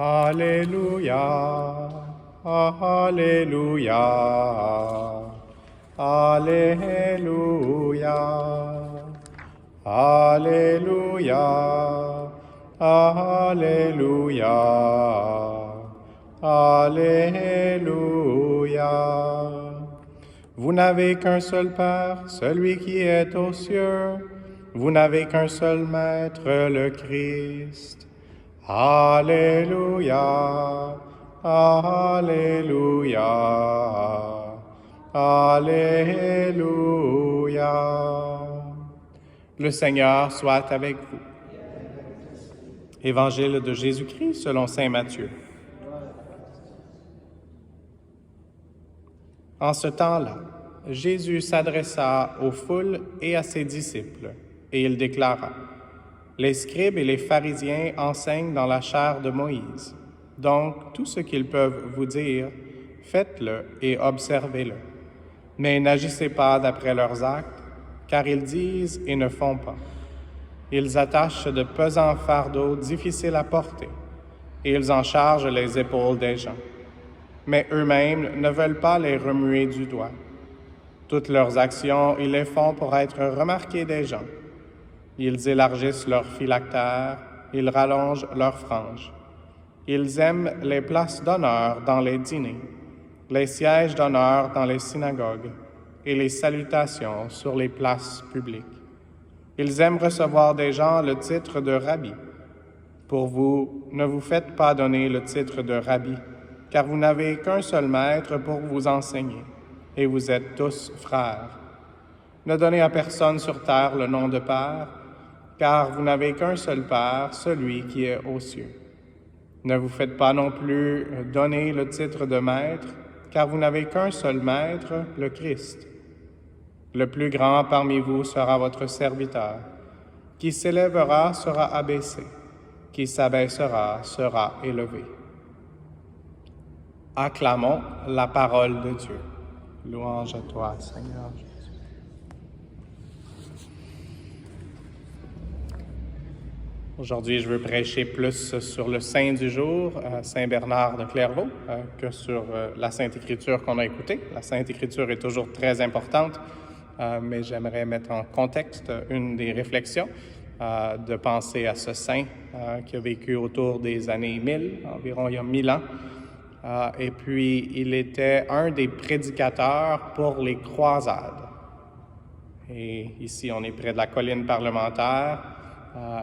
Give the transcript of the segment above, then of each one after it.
Alléluia, Alléluia, Alléluia, Alléluia, Alléluia, Alléluia. Vous n'avez qu'un seul Père, celui qui est aux cieux. Vous n'avez qu'un seul Maître, le Christ. Alléluia, Alléluia, Alléluia. Le Seigneur soit avec vous. Évangile de Jésus-Christ selon saint Matthieu. En ce temps-là, Jésus s'adressa aux foules et à ses disciples, et il déclara: Les scribes et les pharisiens enseignent dans la chaire de Moïse. Donc, tout ce qu'ils peuvent vous dire, faites-le et observez-le. Mais n'agissez pas d'après leurs actes, car ils disent et ne font pas. Ils attachent de pesants fardeaux difficiles à porter, et ils en chargent les épaules des gens. Mais eux-mêmes ne veulent pas les remuer du doigt. Toutes leurs actions, ils les font pour être remarqués des gens. Ils élargissent leurs phylactères, ils rallongent leurs franges. Ils aiment les places d'honneur dans les dîners, les sièges d'honneur dans les synagogues et les salutations sur les places publiques. Ils aiment recevoir des gens le titre de rabbi. Pour vous, ne vous faites pas donner le titre de rabbi, car vous n'avez qu'un seul maître pour vous enseigner, et vous êtes tous frères. Ne donnez à personne sur terre le nom de Père, car vous n'avez qu'un seul Père, celui qui est aux cieux. Ne vous faites pas non plus donner le titre de Maître, car vous n'avez qu'un seul Maître, le Christ. Le plus grand parmi vous sera votre serviteur. Qui s'élèvera sera abaissé, qui s'abaissera sera élevé. Acclamons la parole de Dieu. Louange à toi, Seigneur Jésus. Aujourd'hui, je veux prêcher plus sur le saint du jour, Saint Bernard de Clairvaux, que sur la Sainte Écriture qu'on a écoutée. La Sainte Écriture est toujours très importante, mais j'aimerais mettre en contexte une des réflexions, de penser à ce saint qui a vécu autour des années 1000, environ il y a 1000 ans. Et puis, il était un des prédicateurs pour les croisades. Et ici, on est près de la colline parlementaire.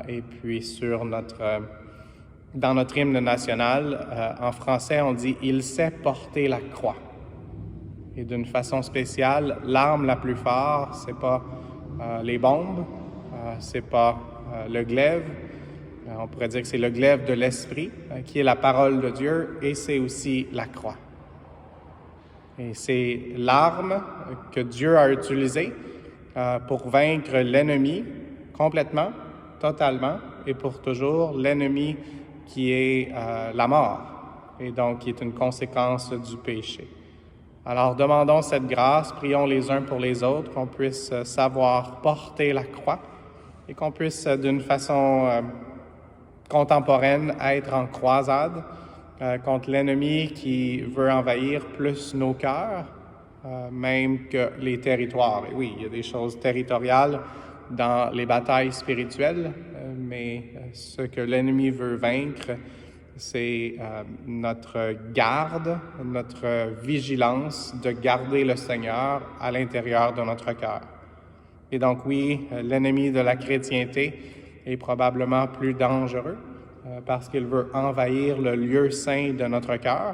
Et puis, dans notre hymne national, en français, on dit « Il sait porter la croix ». Et d'une façon spéciale, l'arme la plus forte, c'est pas les bombes, c'est pas le glaive. On pourrait dire que c'est le glaive de l'esprit, qui est la parole de Dieu, et c'est aussi la croix. Et c'est l'arme que Dieu a utilisée pour vaincre l'ennemi complètement, totalement, et pour toujours, l'ennemi qui est la mort, et donc qui est une conséquence du péché. Alors demandons cette grâce, prions les uns pour les autres, qu'on puisse savoir porter la croix, et qu'on puisse d'une façon contemporaine être en croisade contre l'ennemi qui veut envahir plus nos cœurs, même que les territoires. Et oui, il y a des choses territoriales dans les batailles spirituelles, mais ce que l'ennemi veut vaincre, c'est notre garde, notre vigilance de garder le Seigneur à l'intérieur de notre cœur. Et donc oui, l'ennemi de la chrétienté est probablement plus dangereux parce qu'il veut envahir le lieu saint de notre cœur.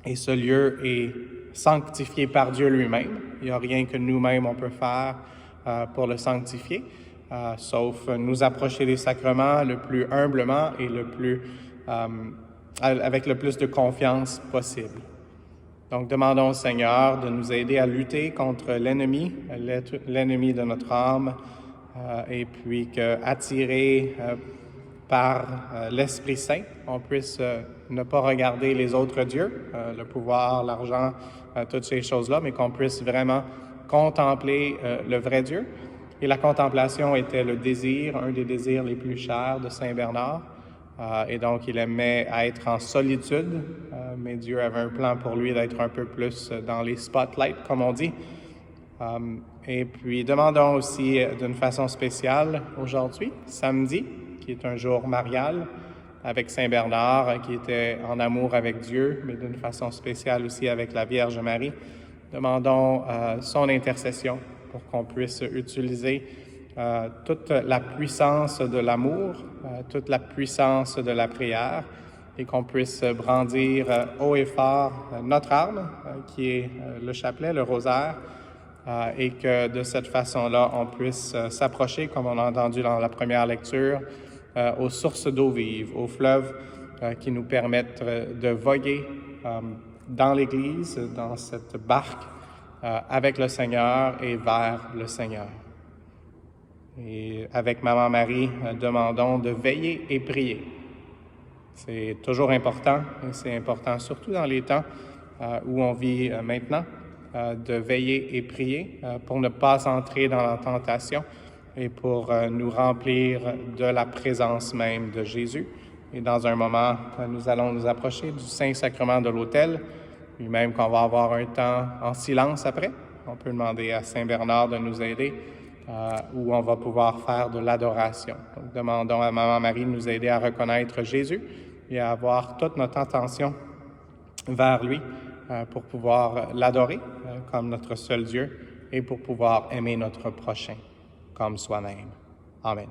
Et ce lieu est sanctifié par Dieu lui-même. Il n'y a rien que nous-mêmes on peut faire pour le sanctifier, sauf nous approcher des sacrements le plus humblement et avec le plus de confiance possible. Donc, demandons au Seigneur de nous aider à lutter contre l'ennemi de notre âme, et puis qu'attirés par l'Esprit Saint, on puisse ne pas regarder les autres dieux, le pouvoir, l'argent, toutes ces choses-là, mais qu'on puisse vraiment contempler le vrai Dieu. Et la contemplation était le désir, un des désirs les plus chers de Saint Bernard, et donc il aimait être en solitude, mais Dieu avait un plan pour lui d'être un peu plus dans les spotlights, comme on dit. Et puis demandons aussi d'une façon spéciale aujourd'hui, samedi, qui est un jour marial, avec Saint Bernard, qui était en amour avec Dieu, mais d'une façon spéciale aussi avec la Vierge Marie. Demandons son intercession pour qu'on puisse utiliser toute la puissance de l'amour, toute la puissance de la prière, et qu'on puisse brandir haut et fort notre arme, qui est le chapelet, le rosaire, et que de cette façon-là, on puisse s'approcher, comme on a entendu dans la première lecture, aux sources d'eau vive, aux fleuves qui nous permettent de voguer dans l'Église, dans cette barque, avec le Seigneur et vers le Seigneur. Et avec Maman Marie, demandons de veiller et prier. C'est toujours important, et c'est important surtout dans les temps où on vit maintenant, de veiller et prier pour ne pas entrer dans la tentation et pour nous remplir de la présence même de Jésus. Et dans un moment, nous allons nous approcher du Saint-Sacrement de l'autel, puis même qu'on va avoir un temps en silence après. On peut demander à Saint Bernard de nous aider, où on va pouvoir faire de l'adoration. Donc, demandons à Maman Marie de nous aider à reconnaître Jésus et à avoir toute notre attention vers lui pour pouvoir l'adorer comme notre seul Dieu et pour pouvoir aimer notre prochain comme soi-même. Amen.